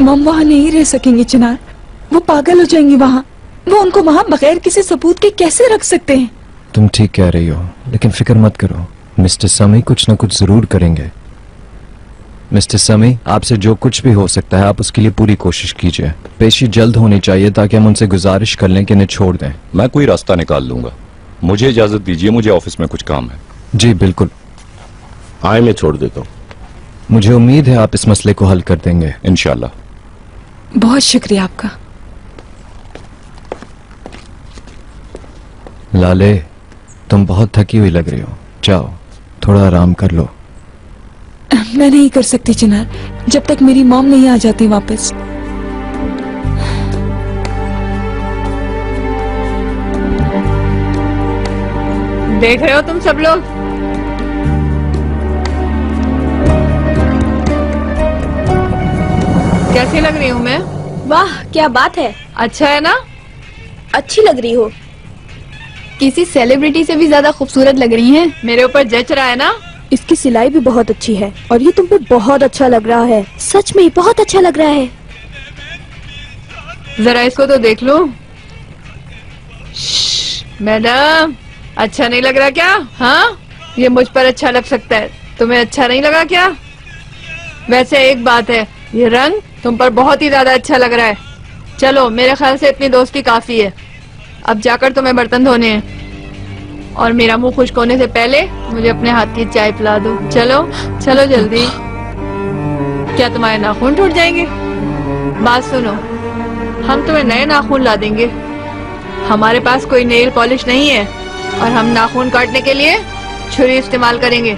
मम वहाँ नहीं रह सकेंगी चिनार, वो पागल हो जाएंगी वहाँ। वो उनको वहाँ बगैर किसी सबूत के कैसे रख सकते हैं? तुम ठीक कह रही हो, लेकिन फिक्र मत करो, मिस्टर समी कुछ न कुछ जरूर करेंगे। मिस्टर समी, आपसे जो कुछ भी हो सकता है आप उसके लिए पूरी कोशिश कीजिए। पेशी जल्द होनी चाहिए ताकि हम उनसे गुजारिश कर लें कि इन्हें छोड़ दें। मैं कोई रास्ता निकाल लूंगा, मुझे इजाजत दीजिए, मुझे ऑफिस में कुछ काम है। जी बिल्कुल। आए मैं छोड़ देता हूँ। मुझे उम्मीद है आप इस मसले को हल कर देंगे इंशाल्लाह। बहुत शुक्रिया आपका। लाले, तुम बहुत थकी हुई लग रही हो, जाओ थोड़ा आराम कर लो। मैं नहीं कर सकती चिनार, जब तक मेरी मॉम नहीं आ जाती वापस। देख रहे हो तुम सब लोग, कैसी लग रही हूँ मैं? वाह क्या बात है, अच्छा है ना? अच्छी लग रही हो। किसी सेलिब्रिटी से भी ज्यादा खूबसूरत लग रही हैं। मेरे ऊपर जच रहा है ना? इसकी सिलाई भी बहुत अच्छी है और ये तुम पे बहुत अच्छा लग रहा है, सच में बहुत अच्छा लग रहा है। जरा इसको तो देख लो। मैडम, अच्छा नहीं लग रहा क्या? हाँ, ये मुझ पर अच्छा लग सकता है, तुम्हें अच्छा नहीं लगा क्या? वैसे एक बात है, ये रंग तुम पर बहुत ही ज्यादा अच्छा लग रहा है। चलो, मेरे ख्याल से इतनी दोस्ती काफी है। अब जाकर तुम्हें बर्तन धोने हैं और मेरा मुंह खुश्क होने से पहले मुझे अपने हाथ की चाय पिला दो। चलो चलो जल्दी। क्या तुम्हारे नाखून टूट जाएंगे? बात सुनो, हम तुम्हें नए नाखून ला देंगे। हमारे पास कोई नेल पॉलिश नहीं है और हम नाखून काटने के लिए छुरी इस्तेमाल करेंगे।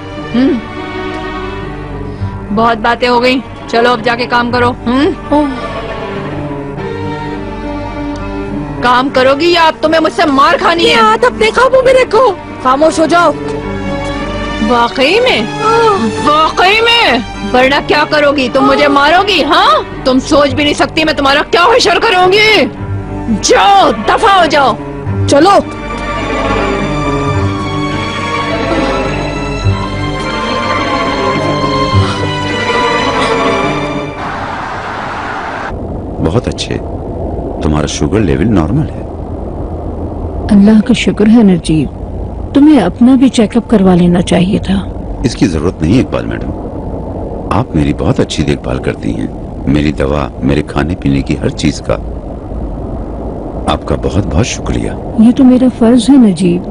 बहुत बातें हो गई, चलो अब जाके काम करो। काम करोगी या अब तुम्हें मुझसे मार खानी है? अपने काबू में रखो, खामोश हो जाओ। वाकई में? वाकई में? वरना क्या करोगी? तुम मुझे मारोगी? हाँ, तुम सोच भी नहीं सकती मैं तुम्हारा क्या हशर करूंगी। जाओ, दफा हो जाओ। चलो। बहुत अच्छे, तुम्हारा शुगर लेवल नॉर्मल है। अल्लाह का शुक्र है नजीब, तुम्हें अपना भी चेकअप करवा लेना चाहिए था। इसकी जरूरत नहीं इकबाल मैडम, आप मेरी बहुत अच्छी देखभाल करती हैं। मेरी दवा, मेरे खाने पीने की हर चीज का आपका बहुत बहुत शुक्रिया। ये तो मेरा फर्ज है नजीब,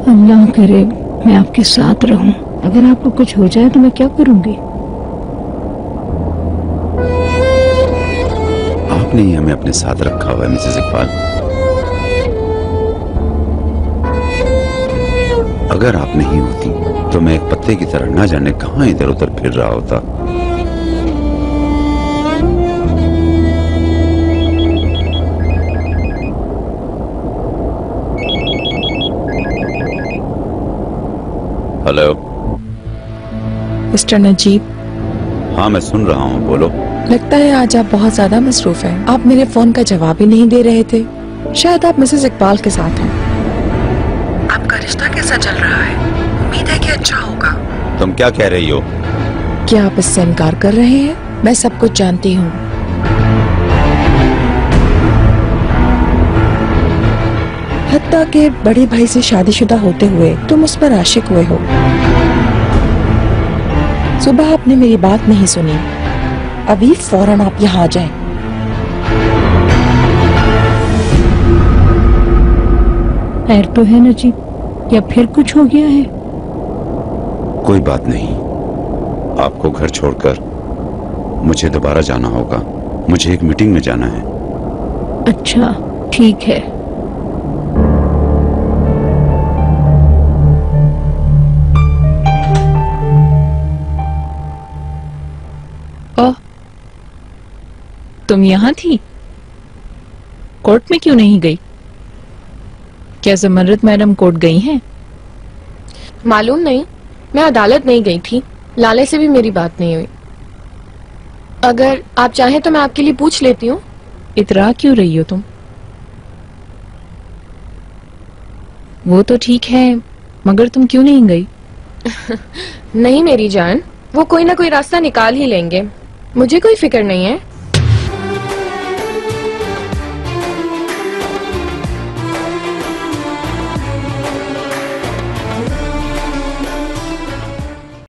अल्लाह करे मैं आपके साथ रहूं। अगर आपको कुछ हो जाए तो मैं क्या करूंगी? आपने ही हमें अपने साथ रखा हुआ है मिसेस इकबाल। अगर आप नहीं होती तो मैं एक पत्ते की तरह ना जाने कहां इधर उधर फिर रहा होता। Hello mister Najeeb. हाँ मैं सुन रहा हूँ, बोलो। लगता है आज आप बहुत ज्यादा मसरूफ हैं। आप मेरे फोन का जवाब ही नहीं दे रहे थे। शायद आप मिसेस इकबाल के साथ हैं। आपका रिश्ता कैसा चल रहा है? उम्मीद है कि अच्छा होगा। तुम क्या कह रही हो? क्या आप इससे इनकार कर रहे हैं? मैं सब कुछ जानती हूँ। हत्ता के बड़े भाई से शादीशुदा होते हुए तुम उस पर आशिक हुए हो। सुबह आपने मेरी बात नहीं सुनी, अभी फौरन आप यहाँ आ जाएं। खैर तो है नजीब, या फिर कुछ हो गया है? कोई बात नहीं, आपको घर छोड़कर मुझे दोबारा जाना होगा। मुझे एक मीटिंग में जाना है। अच्छा ठीक है। तुम यहाँ थी? कोर्ट में क्यों नहीं गई? क्या ज़मरत मैडम कोर्ट गई हैं? मालूम नहीं, मैं अदालत नहीं गई थी। लाले से भी मेरी बात नहीं हुई। अगर आप चाहें तो मैं आपके लिए पूछ लेती हूँ। इतरा क्यों रही हो तुम? वो तो ठीक है, मगर तुम क्यों नहीं गई? नहीं मेरी जान, वो कोई ना कोई रास्ता निकाल ही लेंगे, मुझे कोई फिक्र नहीं है।